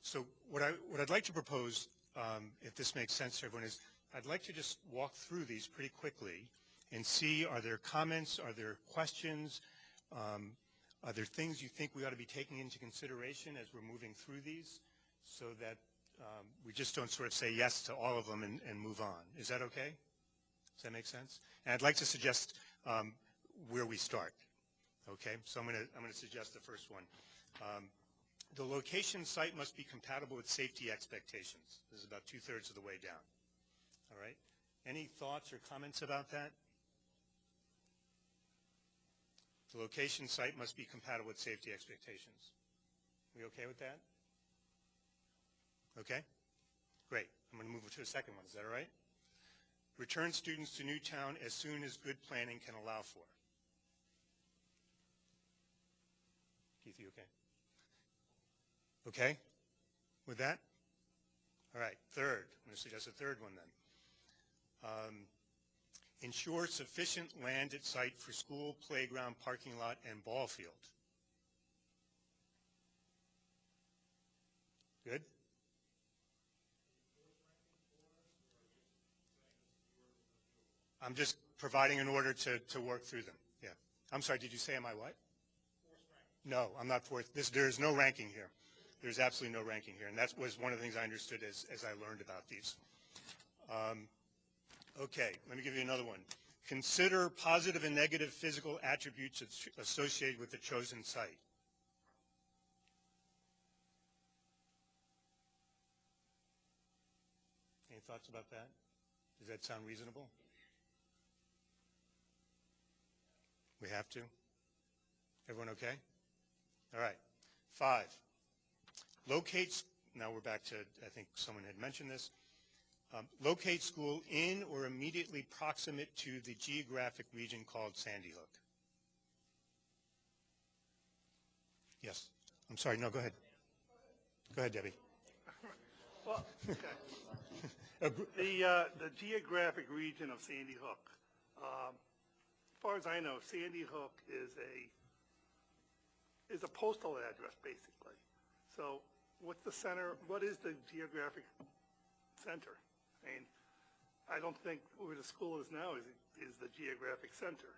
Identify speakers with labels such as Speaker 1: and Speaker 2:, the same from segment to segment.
Speaker 1: So what I'd like to propose, if this makes sense to everyone, is I'd like to just walk through these pretty quickly and see, are there comments, are there questions, are there things you think we ought to be taking into consideration as we're moving through these, so that we just don't sort of say yes to all of them and move on. Is that okay? Does that make sense? And I'd like to suggest where we start. Okay, so I'm going to suggest the first one. The location site must be compatible with safety expectations. This is about 2/3 of the way down. All right. Any thoughts or comments about that? The location site must be compatible with safety expectations. We okay with that? Okay? Great. I'm going to move to a second one. Is that all right? Return students to Newtown as soon as good planning can allow for. Keith, you okay? Okay with that? All right. Third. I'm going to suggest a third one then. Ensure sufficient land at site for school, playground, parking lot, and ball field. Good? I'm just providing an order to work through them. Yeah. I'm sorry, did you say am I what? No, I'm not fourth. There's no ranking here. There's absolutely no ranking here. And that was one of the things I understood as I learned about these. Okay, let me give you another one. Consider positive and negative physical attributes associated with the chosen site. Any thoughts about that? Does that sound reasonable? We have to? Everyone okay? All right. 5. Locate, now we're back to, I think someone had mentioned this. Locate school in or immediately proximate to the geographic region called Sandy Hook. Yes. I'm sorry. No, go ahead. Go ahead, Debbie.
Speaker 2: Well, okay. The geographic region of Sandy Hook. As far as I know, Sandy Hook is a postal address, basically. So what's the center? What is the geographic center? I mean, I don't think where the school is now is the geographic center.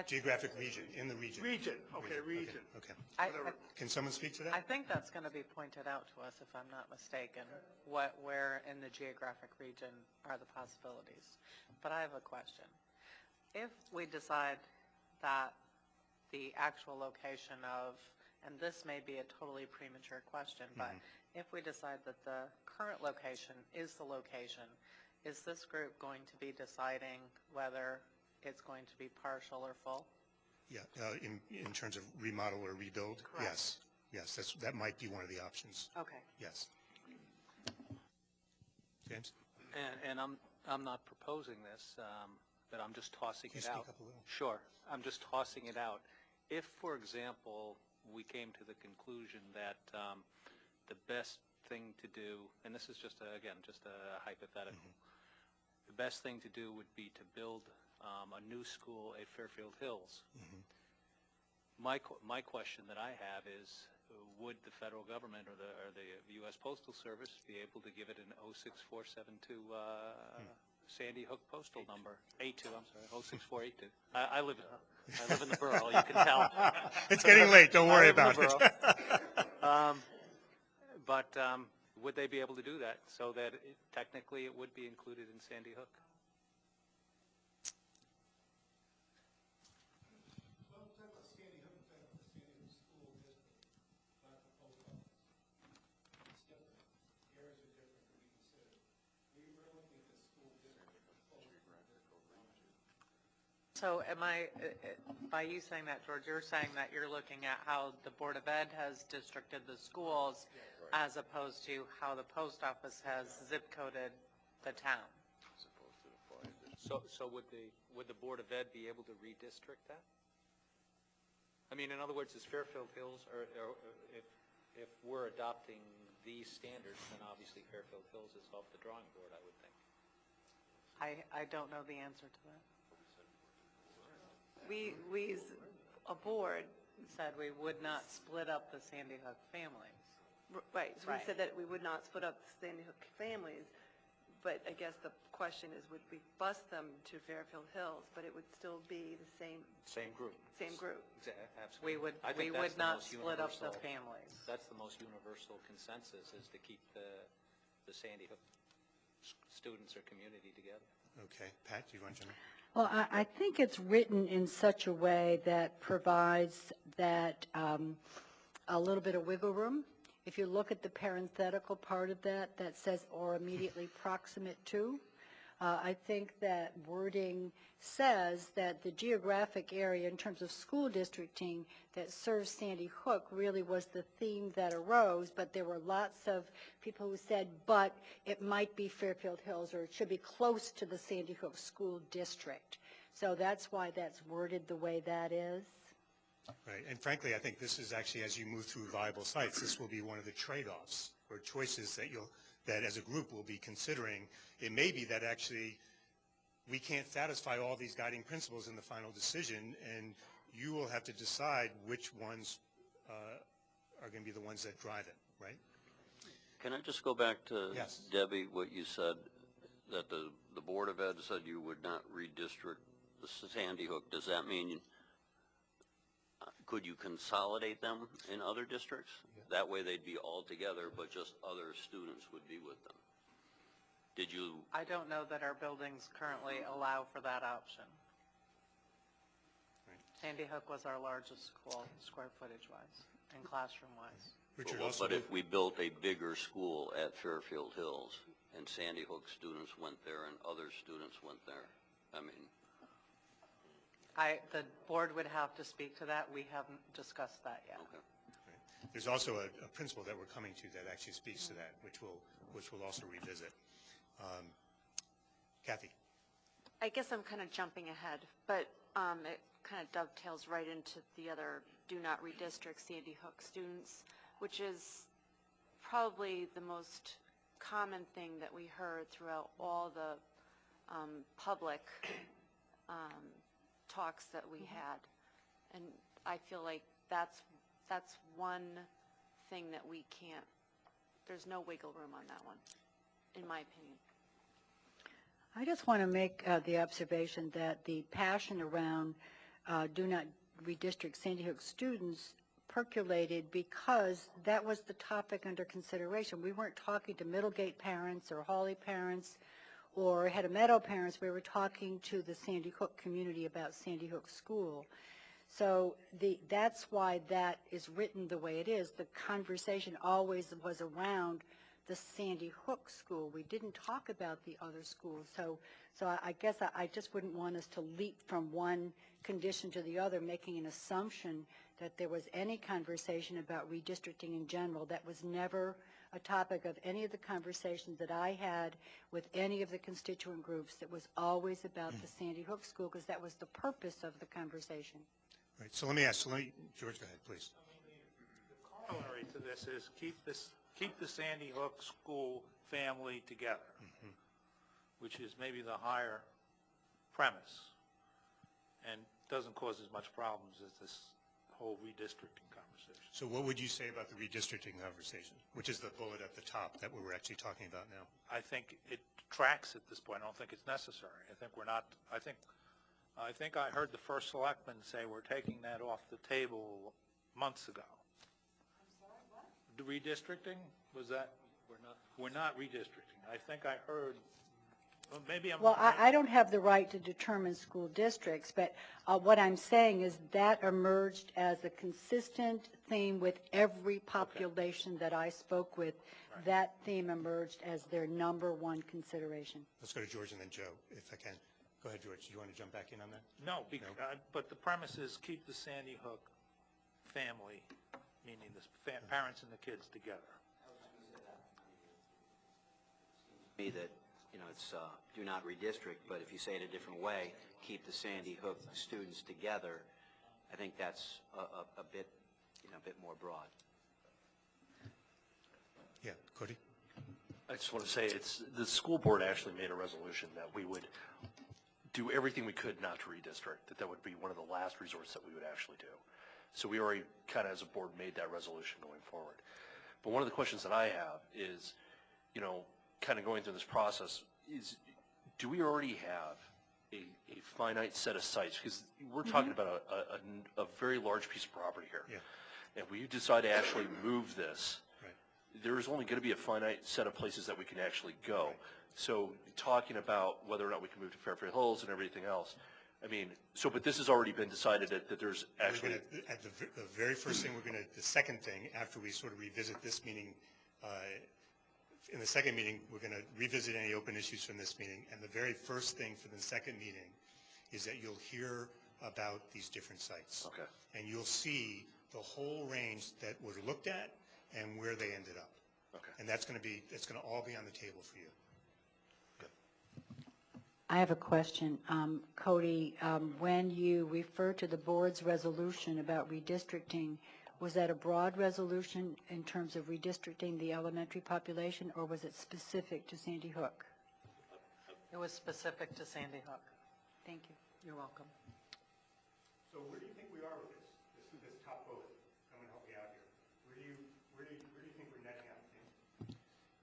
Speaker 1: Geographic region, in the region.
Speaker 2: Region, okay, region.
Speaker 1: Okay. Can someone speak to that?
Speaker 3: I think that's going to be pointed out to us, if I'm not mistaken, where in the geographic region are the possibilities. But I have a question. If we decide that the actual location of, and this may be a totally premature question, but if we decide that the current location is the location, is this group going to be deciding whether it's going to be partial or full?
Speaker 1: Yeah, in terms of remodel or rebuild?
Speaker 3: Correct.
Speaker 1: Yes, that might be one of the options.
Speaker 3: Okay.
Speaker 1: Yes. James?
Speaker 4: And I'm not proposing this, but I'm just tossing
Speaker 1: Can you
Speaker 4: it out.
Speaker 1: speak up a little?
Speaker 4: Sure. I'm just tossing it out. If, for example, we came to the conclusion that the best thing to do, and this is just, again, just a hypothetical, the best thing to do would be to build a new school at Fairfield Hills. My question that I have is, would the federal government or the U.S. Postal Service be able to give it an 06472 Sandy Hook postal number? 82, I'm sorry, 06482. I live in the borough, you can tell.
Speaker 1: It's getting late, don't worry about it.
Speaker 4: But would they be able to do that so that technically it would be included in Sandy Hook?
Speaker 3: So am I, by you saying that, George, you're saying that you're looking at how the Board of Ed has districted the schools as opposed to how the post office has zip coded the town?
Speaker 4: So would the Board of Ed be able to redistrict that? I mean, in other words, is Fairfield Hills, or if we're adopting these standards, then obviously Fairfield Hills is off the drawing board, I would think.
Speaker 3: I don't know the answer to that.
Speaker 5: A board,
Speaker 3: Said we would not split up the Sandy Hook families.
Speaker 5: Right, so we
Speaker 3: Right.
Speaker 5: said that we would not split up the Sandy Hook families, but I guess the question is, would we bus them to Fairfield Hills, but it would still be the same
Speaker 4: Same group.
Speaker 5: group?
Speaker 4: Absolutely. I
Speaker 3: We
Speaker 4: think that's
Speaker 3: would
Speaker 4: the
Speaker 3: not
Speaker 4: most
Speaker 3: split up the
Speaker 4: universal-
Speaker 3: families.
Speaker 4: That's the most universal consensus, is to keep the Sandy Hook students or community together.
Speaker 1: Okay. Pat, do you want to jump in?
Speaker 6: Well, I think it's written in such a way that provides that a little bit of wiggle room. If you look at the parenthetical part of that, that says or immediately proximate to, I think that wording says that the geographic area in terms of school districting that serves Sandy Hook really was the theme that arose, but there were lots of people who said, but it might be Fairfield Hills, or it should be close to the Sandy Hook School District. So that's why that's worded the way that is.
Speaker 1: Right, and frankly, I think this is actually, as you move through viable sites, this will be one of the trade-offs or choices that as a group we'll be considering. It may be that actually we can't satisfy all these guiding principles in the final decision, and you will have to decide which ones are going to be the ones that drive it, right?
Speaker 7: Can I just go back to
Speaker 1: Yes.
Speaker 7: Debbie, what you said, that the Board of Ed said you would not redistrict the Sandy Hook. Does that mean, could you consolidate them in other districts? That way they'd be all together, but just other students would be with them. Did you?
Speaker 3: I don't know that our buildings currently allow for that option.
Speaker 1: Right.
Speaker 3: Sandy Hook was our largest school, square footage-wise and classroom-wise.
Speaker 1: Richard,
Speaker 7: Well,
Speaker 1: also,
Speaker 7: but if we built a bigger school at Fairfield Hills and Sandy Hook students went there and other students went there, I mean,
Speaker 3: The board would have to speak to that. We haven't discussed that yet.
Speaker 7: okay.
Speaker 1: there's also a principle that we're coming to that actually speaks to that, which we'll also revisit. Kathy.
Speaker 8: I guess I'm kind of jumping ahead, but it kind of dovetails right into the other do not redistrict Sandy Hook students, which is probably the most common thing that we heard throughout all the public talks that we had. And I feel like that's one thing that we can't, there's no wiggle room on that one, in my opinion.
Speaker 6: I just want to make the observation that the passion around do not redistrict Sandy Hook students percolated because that was the topic under consideration. We weren't talking to Middlegate parents or Hawley parents or Hedda Meadow parents. We were talking to the Sandy Hook community about Sandy Hook School. So that's why that is written the way it is. The conversation always was around the Sandy Hook School. We didn't talk about the other schools. So I guess I just wouldn't want us to leap from one condition to the other, making an assumption that there was any conversation about redistricting in general. That was never a topic of any of the conversations that I had with any of the constituent groups. It was always about the Sandy Hook School because that was the purpose of the conversation.
Speaker 1: Right, so let me ask, George, go ahead, please.
Speaker 9: The corollary to this is keep the Sandy Hook School family together, which is maybe the higher premise and doesn't cause as much problems as this whole redistricting conversation.
Speaker 1: So what would you say about the redistricting conversation, which is the bullet at the top that we're actually talking about now?
Speaker 9: I think it tracks at this point. I don't think it's necessary. I think we're not, I think I heard the first selectman say we're taking that off the table months ago. I'm sorry, what? The redistricting, was that? We're not redistricting. I think I heard, well, maybe I'm.
Speaker 6: Well, I don't have the right to determine school districts, but what I'm saying is that emerged as a consistent theme with every population that I spoke with. Right. That theme emerged as their number one consideration.
Speaker 1: Let's go to George and then Joe, if I can. Go ahead, George. Do you want to jump back in on that?
Speaker 9: No, but the premise is keep the Sandy Hook family, meaning the parents and the kids, together.
Speaker 10: Me that, it's do not redistrict, but if you say it a different way, keep the Sandy Hook students together, I think that's a bit more broad.
Speaker 1: Yeah, Cody?
Speaker 11: I just want to say the school board actually made a resolution that we would do everything we could not to redistrict, that would be one of the last resorts that we would actually do. So we already kind of as a board made that resolution going forward. But one of the questions that I have is, you know, kind of going through this process is, do we already have a finite set of sites? Because we're talking about a very large piece of property here.
Speaker 1: Yeah.
Speaker 11: If we decide to actually move this,
Speaker 1: Right.
Speaker 11: there's only going to be a finite set of places that we can actually go. So talking about whether or not we can move to Fairfield Hills and everything else, I mean, so, but this has already been decided that there's actually...
Speaker 1: At the very first thing, the second thing, after we sort of revisit this meeting, in the second meeting, we're going to revisit any open issues from this meeting, and the very first thing for the second meeting is that you'll hear about these different sites.
Speaker 11: Okay.
Speaker 1: And you'll see the whole range that were looked at and where they ended up.
Speaker 11: Okay.
Speaker 1: And it's going to all be on the table for you.
Speaker 6: I have a question. Cody, when you refer to the board's resolution about redistricting, was that a broad resolution in terms of redistricting the elementary population, or was it specific to Sandy Hook?
Speaker 3: It was specific to Sandy Hook.
Speaker 6: Thank you.
Speaker 3: You're welcome.
Speaker 1: So where do you think we are with this top bullet? I'm going to help you out here. Where do you think we're netting out?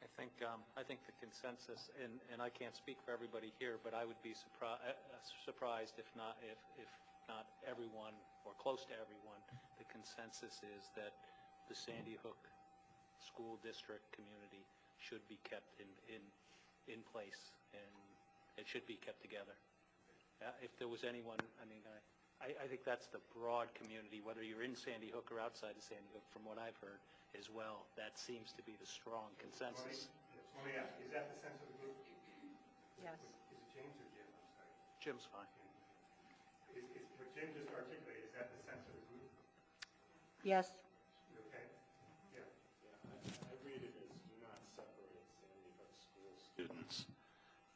Speaker 4: I think the consensus, and I can't speak for everybody here, but I would be surprised if not everyone, or close to everyone, the consensus is that the Sandy Hook School District community should be kept in place, and it should be kept together. If there was anyone, I mean, I think that's the broad community, whether you're in Sandy Hook or outside of Sandy Hook, from what I've heard as well. That seems to be the strong consensus.
Speaker 1: Let me ask, is that the sense of the group?
Speaker 5: Yes.
Speaker 1: Is it James or Jim? I'm sorry.
Speaker 4: Jim's fine.
Speaker 1: What Jim just articulated, is that the sense of the group?
Speaker 6: Yes.
Speaker 1: You okay? Yeah.
Speaker 12: I read it as do not separate Sandy Hook school students.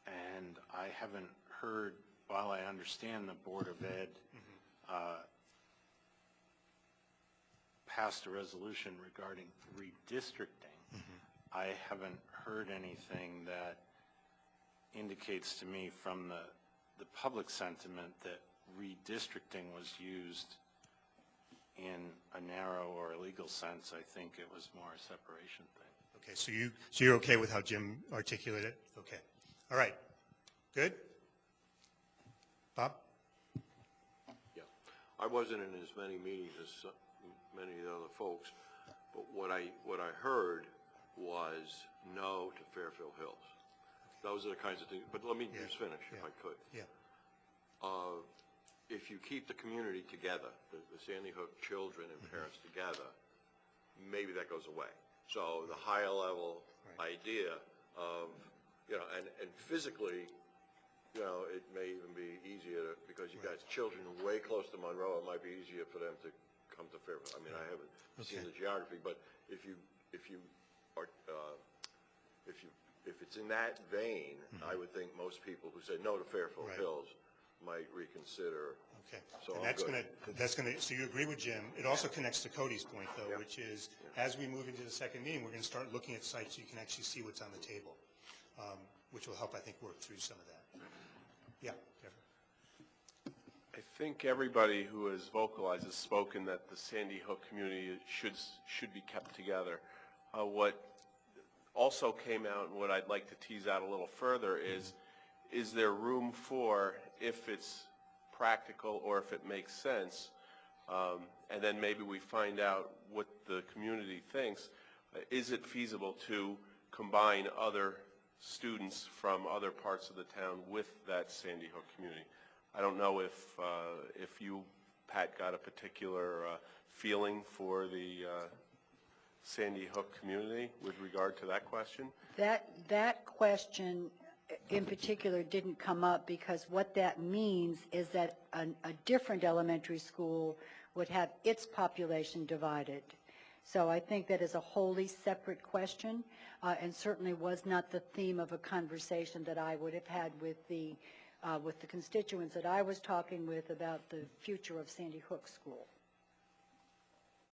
Speaker 12: And I haven't heard, while I understand the Board of Ed passed a resolution regarding redistricting, I haven't heard anything that indicates to me from the public sentiment that redistricting was used in a narrow or illegal sense. I think it was more a separation thing.
Speaker 1: Okay, so you're okay with how Jim articulated it? Okay. All right. Good? Bob?
Speaker 13: Yeah. I wasn't in as many meetings as many of the other folks, but what I heard was no to Fairfield Hills. Those are the kinds of things, but let me just finish if I could.
Speaker 1: Yeah.
Speaker 13: If you keep the community together, the Sandy Hook children and parents together, maybe that goes away. So the higher level idea of, you know, and physically, you know, it may even be easier to, because you got children way close to Monroe, it might be easier for them to come to Fairfield. I mean, I haven't seen the geography, but if it's in that vein, I would think most people who say no to Fairfield Hills might reconsider.
Speaker 1: Okay.
Speaker 13: So
Speaker 1: and so you agree with Jim. It also connects to Cody's point, though, which is as we move into the second meeting, we're going to start looking at sites so you can actually see what's on the table, which will help, I think, work through some of that. Yeah, Jeffrey.
Speaker 12: I think everybody who has vocalized has spoken that the Sandy Hook community should be kept together. What also came out, and what I'd like to tease out a little further, is there room for, if it's practical or if it makes sense, and then maybe we find out what the community thinks, is it feasible to combine other students from other parts of the town with that Sandy Hook community? I don't know if you, Pat, got a particular feeling for the Sandy Hook community with regard to that question?
Speaker 6: That question in particular didn't come up because what that means is that a different elementary school would have its population divided. So I think that is a wholly separate question, and certainly was not the theme of a conversation that I would have had with the constituents that I was talking with about the future of Sandy Hook School.